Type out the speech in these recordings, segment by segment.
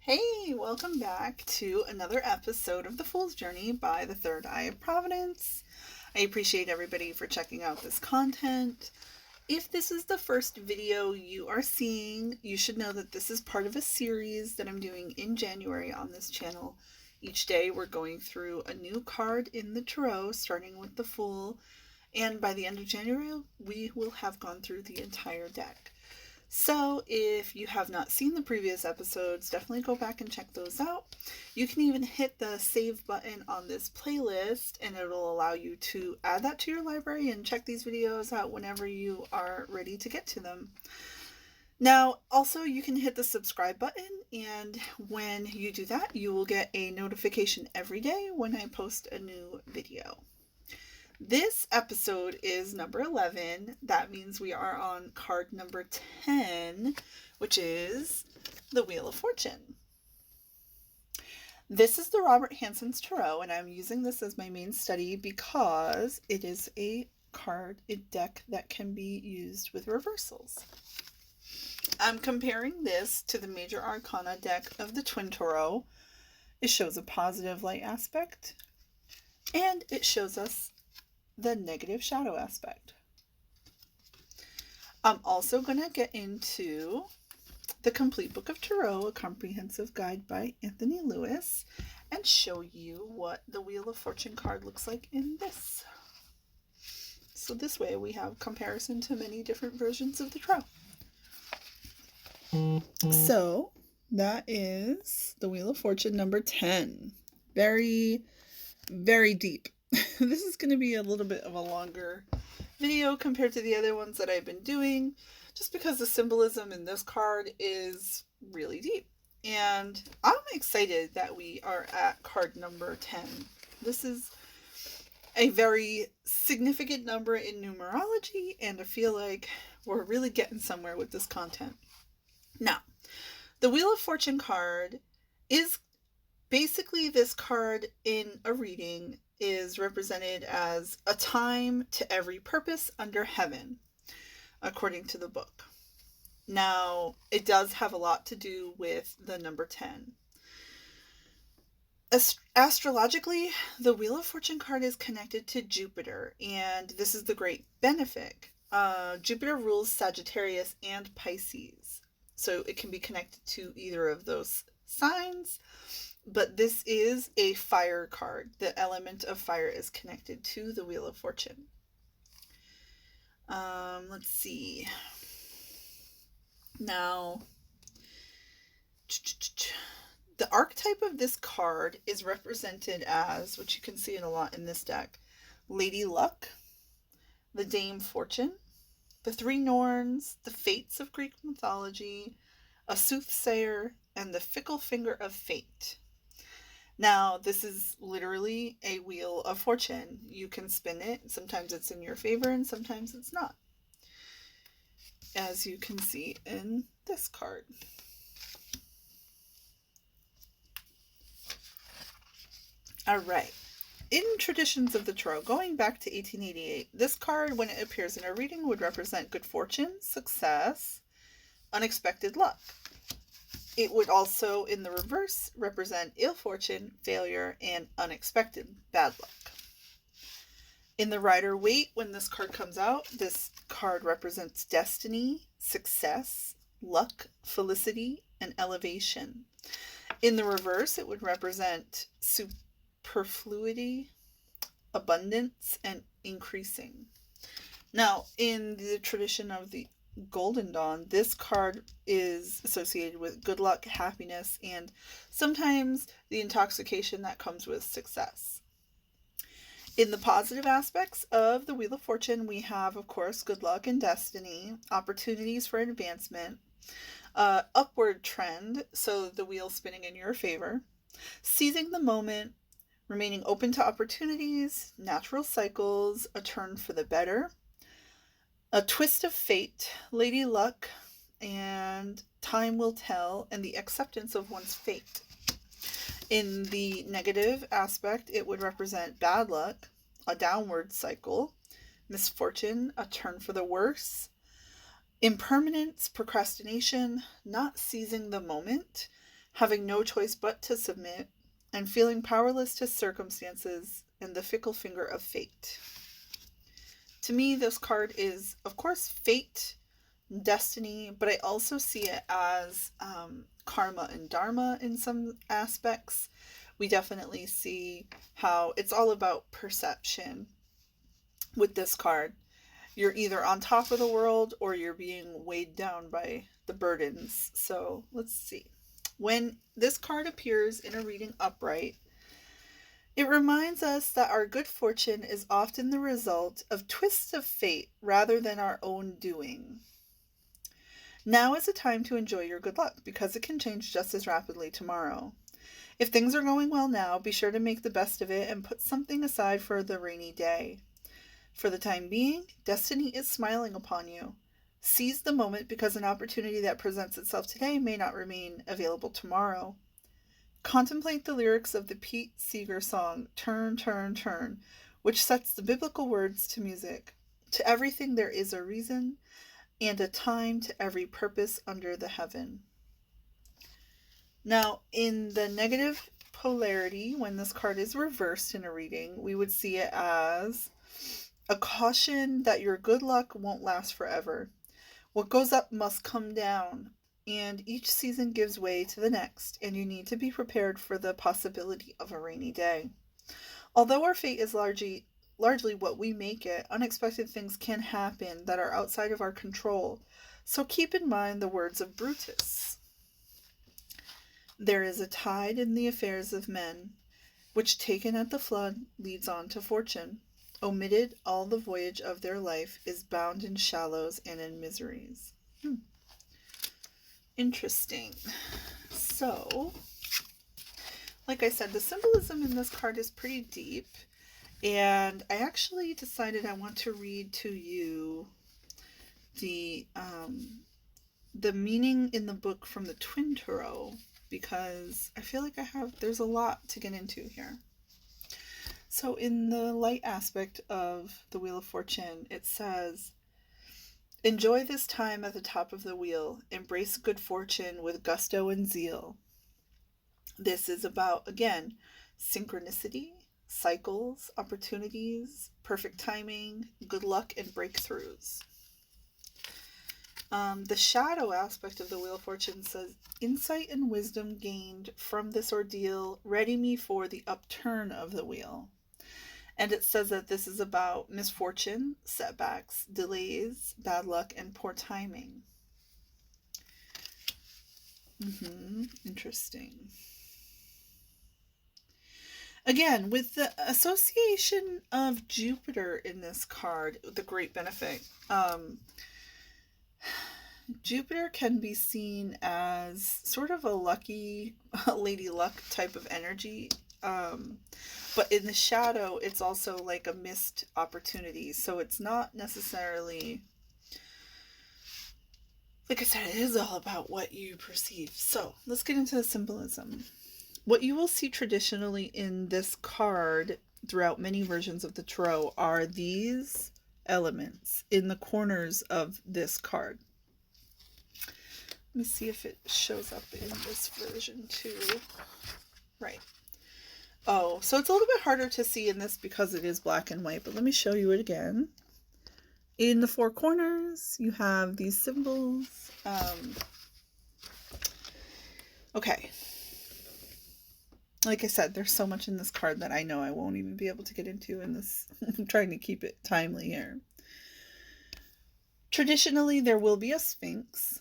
Hey, welcome back to another episode of The Fool's Journey by the Third Eye of Providence. I appreciate everybody for checking out this content. If this is the first video you are seeing, you should know that this is part of a series that I'm doing in January on this channel. Each day we're going through a new card in the tarot, starting with the Fool, and by the end of January we will have gone through the entire deck. So if you have not seen the previous episodes, definitely go back and check those out. You can even hit the save button on this playlist and it'll allow you to add that to your library and check these videos out whenever you are ready to get to them. Now, also you can hit the subscribe button, and when you do that, you will get a notification every day when I post a new video. This episode is number 11. That means we are on card number 10, which is the Wheel of Fortune. This is the Robert Hansen's Tarot, and I'm using this as my main study because it is a deck that can be used with reversals. I'm comparing this to the Major Arcana deck of the Twin Tarot. It shows a positive light aspect, and it shows us the negative shadow aspect. I'm also going to get into the Complete Book of Tarot, a comprehensive guide by Anthony Lewis, and show you what the Wheel of Fortune card looks like in this. So this way we have comparison to many different versions of the tarot. So that is the Wheel of Fortune number 10. Very, very deep. This is going to be a little bit of a longer video compared to the other ones that I've been doing, just because the symbolism in this card is really deep. And I'm excited that we are at card number 10. This is a very significant number in numerology, and I feel like we're really getting somewhere with this content. Now, the Wheel of Fortune card is basically, this card in a reading is represented as a time to every purpose under heaven, according to the book. Now, it does have a lot to do with the number 10. Astrologically, the Wheel of Fortune card is connected to Jupiter, and this is the great benefic. Jupiter rules Sagittarius and Pisces, so it can be connected to either of those signs. But this is a fire card. The element of fire is connected to the Wheel of Fortune. Let's see. Now, the archetype of this card is represented as, which you can see it a lot in this deck, Lady Luck, the Dame Fortune, the Three Norns, the Fates of Greek mythology, a Soothsayer, and the Fickle Finger of Fate. Now, this is literally a Wheel of Fortune. You can spin it. Sometimes it's in your favor and sometimes it's not, as you can see in this card. All right. In traditions of the tarot, going back to 1888, this card, when it appears in a reading, would represent good fortune, success, unexpected luck. It would also, in the reverse, represent ill fortune, failure, and unexpected bad luck. In the Rider-Waite, when this card comes out, this card represents destiny, success, luck, felicity, and elevation. In the reverse, it would represent superfluity, abundance, and increasing. Now, in the tradition of the Golden Dawn, this card is associated with good luck, happiness, and sometimes the intoxication that comes with success. In the positive aspects of the Wheel of Fortune, we have, of course, good luck and destiny, opportunities for advancement, upward trend, so the wheel spinning in your favor, seizing the moment, remaining open to opportunities, natural cycles, a turn for the better, a twist of fate, Lady Luck, and time will tell, and the acceptance of one's fate. In the negative aspect, it would represent bad luck, a downward cycle, misfortune, a turn for the worse, impermanence, procrastination, not seizing the moment, having no choice but to submit, and feeling powerless to circumstances and the fickle finger of fate. To me, this card is, of course, fate, destiny, but I also see it as karma and dharma in some aspects. We definitely see how it's all about perception with this card. You're either on top of the world or you're being weighed down by the burdens. So let's see. When this card appears in a reading upright, it reminds us that our good fortune is often the result of twists of fate rather than our own doing. Now is a time to enjoy your good luck because it can change just as rapidly tomorrow. If things are going well now, be sure to make the best of it and put something aside for the rainy day. For the time being, destiny is smiling upon you. Seize the moment because an opportunity that presents itself today may not remain available tomorrow. Contemplate the lyrics of the Pete Seeger song, Turn, Turn, Turn, which sets the biblical words to music. To everything there is a reason, and a time to every purpose under the heaven. Now, in the negative polarity, when this card is reversed in a reading, we would see it as a caution that your good luck won't last forever. What goes up must come down, and each season gives way to the next, and you need to be prepared for the possibility of a rainy day. Although our fate is largely what we make it, unexpected things can happen that are outside of our control, so keep in mind the words of Brutus. There is a tide in the affairs of men, which taken at the flood leads on to fortune. Omitted, all the voyage of their life is bound in shallows and in miseries. Interesting. So, like I said, the symbolism in this card is pretty deep, and I actually decided I want to read to you the meaning in the book from the Twin Tarot, because I feel like there's a lot to get into here. So in the light aspect of the Wheel of Fortune, it says, enjoy this time at the top of the wheel. Embrace good fortune with gusto and zeal. This is about, again, synchronicity, cycles, opportunities, perfect timing, good luck, and breakthroughs. The shadow aspect of the Wheel of Fortune says, insight and wisdom gained from this ordeal ready me for the upturn of the wheel. And it says that this is about misfortune, setbacks, delays, bad luck, and poor timing. Interesting. Again, with the association of Jupiter in this card, the great benefit, Jupiter can be seen as sort of a lucky lady luck type of energy. But in the shadow, it's also like a missed opportunity. So it's not necessarily, like I said, it is all about what you perceive. So let's get into the symbolism. What you will see traditionally in this card throughout many versions of the tarot are these elements in the corners of this card. Let me see if it shows up in this version too. Right. Oh, so it's a little bit harder to see in this because it is black and white, but let me show you it again. In the four corners, you have these symbols. Okay. Like I said, there's so much in this card that I know I won't even be able to get into in this. I'm trying to keep it timely here. Traditionally, there will be a Sphinx.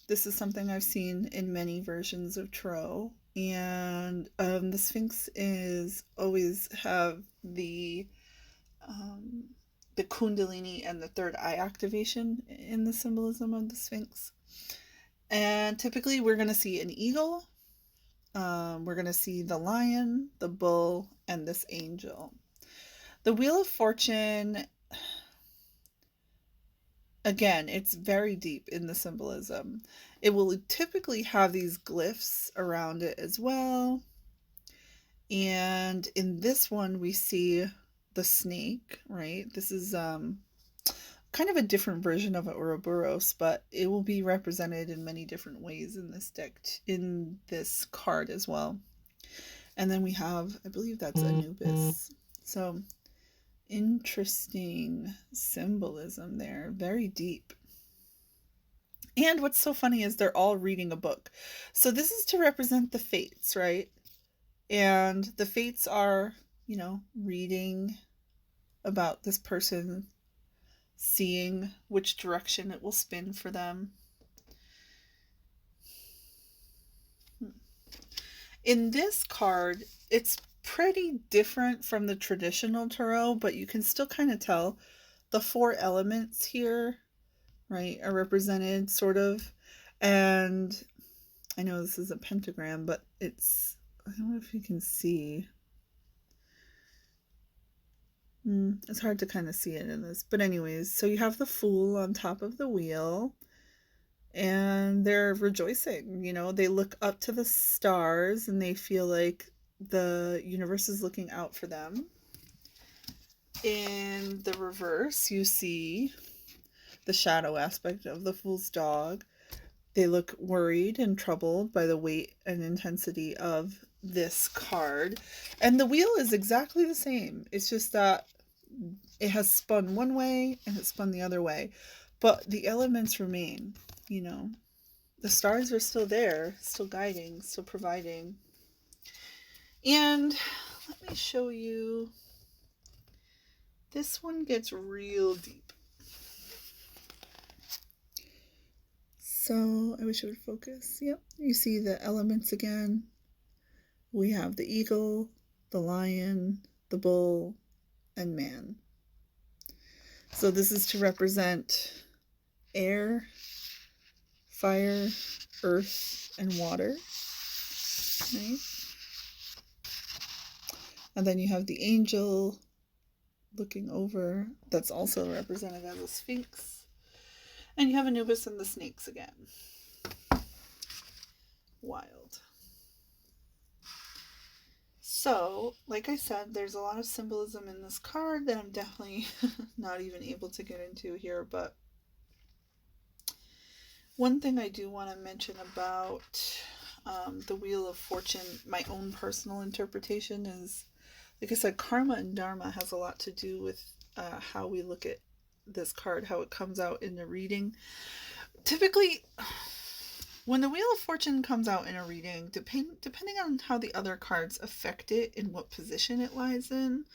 This is something I've seen in many versions of tarot. And the Sphinx is always have the Kundalini and the third eye activation in the symbolism of the Sphinx. And typically we're going to see an eagle. We're going to see the lion, the bull, and this angel. The Wheel of Fortune, again, it's very deep in the symbolism. It will typically have these glyphs around it as well. And in this one, we see the snake, right? This is kind of a different version of an Ouroboros, but it will be represented in many different ways in this deck, in this card as well. And then we have, I believe that's Anubis. So interesting symbolism there, very deep. And what's so funny is they're all reading a book. So this is to represent the fates, right? And the fates are, reading about this person, seeing which direction it will spin for them. In this card, it's pretty different from the traditional tarot, but you can still kind of tell the 4 elements here, right, are represented sort of. And I know this is a pentagram, but it's, I don't know if you can see. It's hard to kind of see it in this. But anyways, so you have the Fool on top of the wheel. And they're rejoicing, they look up to the stars and they feel like the universe is looking out for them. In the reverse, you see the shadow aspect of the Fool's dog. They look worried and troubled by the weight and intensity of this card. And the wheel is exactly the same. It's just that it has spun one way and it's spun the other way. But the elements remain, The stars are still there, still guiding, still providing. And let me show you. This one gets real deep. So I wish it would focus. Yep, you see the elements again. We have the eagle, the lion, the bull, and man. So this is to represent air, fire, earth, and water. Right? And then you have the angel looking over. That's also represented as a sphinx. And you have Anubis and the snakes again. Wild. So, like I said, there's a lot of symbolism in this card that I'm definitely not even able to get into here, but one thing I do want to mention about the Wheel of Fortune, my own personal interpretation is, like I said, karma and dharma has a lot to do with how we look at this card, how it comes out in the reading. Typically, when the Wheel of Fortune comes out in a reading, depending on how the other cards affect it and what position it lies in,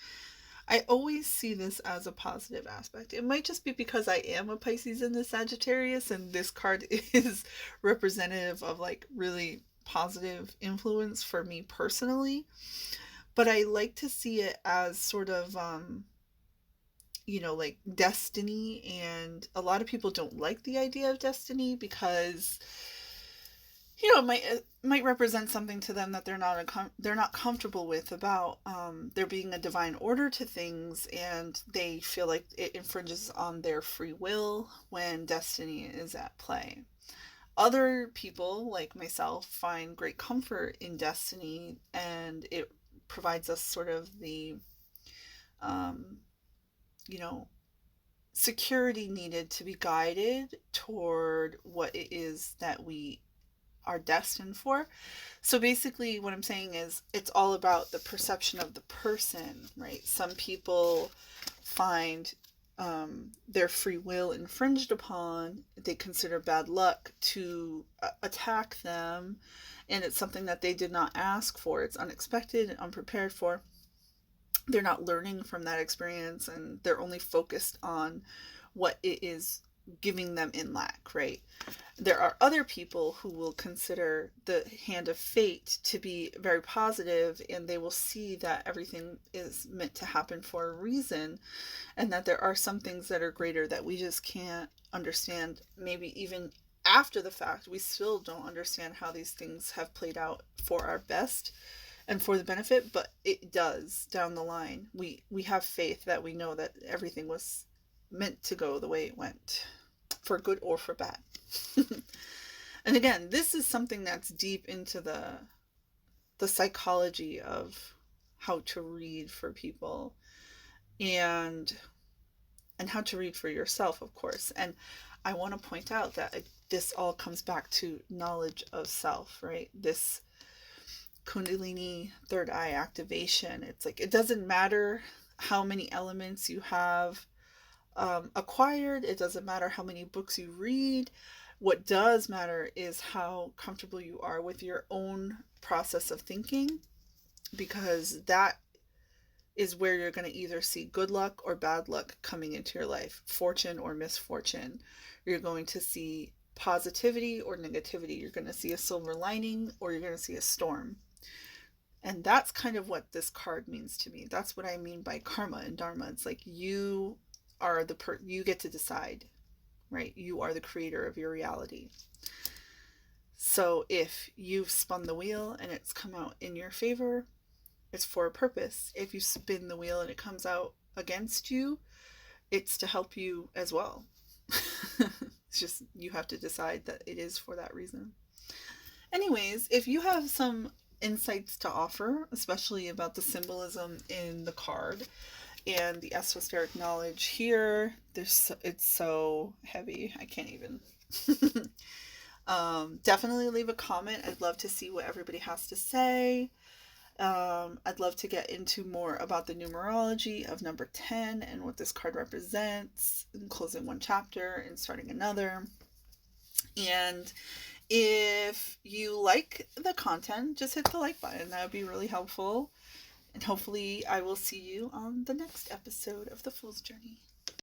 I always see this as a positive aspect. It might just be because I am a Pisces and a Sagittarius, and this card is representative of like really positive influence for me personally. But I like to see it as sort of, like destiny. And a lot of people don't like the idea of destiny because, it might represent something to them that they're not comfortable with about there being a divine order to things, and they feel like it infringes on their free will when destiny is at play. Other people, like myself, find great comfort in destiny, and it provides us sort of the, security needed to be guided toward what it is that we are destined for. So basically what I'm saying is it's all about the perception of the person, right? Some people find their free will infringed upon. They consider bad luck to attack them, and it's something that they did not ask for. It's unexpected and unprepared for. They're not learning from that experience, and they're only focused on what it is giving them in lack, right? There are other people who will consider the hand of fate to be very positive, and they will see that everything is meant to happen for a reason, and that there are some things that are greater that we just can't understand. Maybe even after the fact, we still don't understand how these things have played out for our best and for the benefit, but it does down the line. We have faith that we know that everything was meant to go the way it went, for good or for bad. And again, this is something that's deep into the psychology of how to read for people. And and how to read for yourself, of course. And I want to point out that this all comes back to knowledge of self, right? This Kundalini third eye activation. It's like, it doesn't matter how many elements you have acquired. It doesn't matter how many books you read. What does matter is how comfortable you are with your own process of thinking, because that is where you're going to either see good luck or bad luck coming into your life, fortune or misfortune. You're going to see positivity or negativity. You're going to see a silver lining or you're going to see a storm. And that's kind of what this card means to me. That's what I mean by karma and dharma. It's like you are you get to decide, right? You are the creator of your reality. So if you've spun the wheel and it's come out in your favor, it's for a purpose. If you spin the wheel and it comes out against you, it's to help you as well. It's just, you have to decide that it is for that reason. Anyways, if you have some insights to offer, especially about the symbolism in the card and the esoteric knowledge here, it's so heavy, I can't even. Definitely leave a comment. I'd love to see what everybody has to say. I'd love to get into more about the numerology of number 10 and what this card represents, and closing one chapter and starting another. And if you like the content, just hit the like button. That would be really helpful. And hopefully I will see you on the next episode of The Fool's Journey.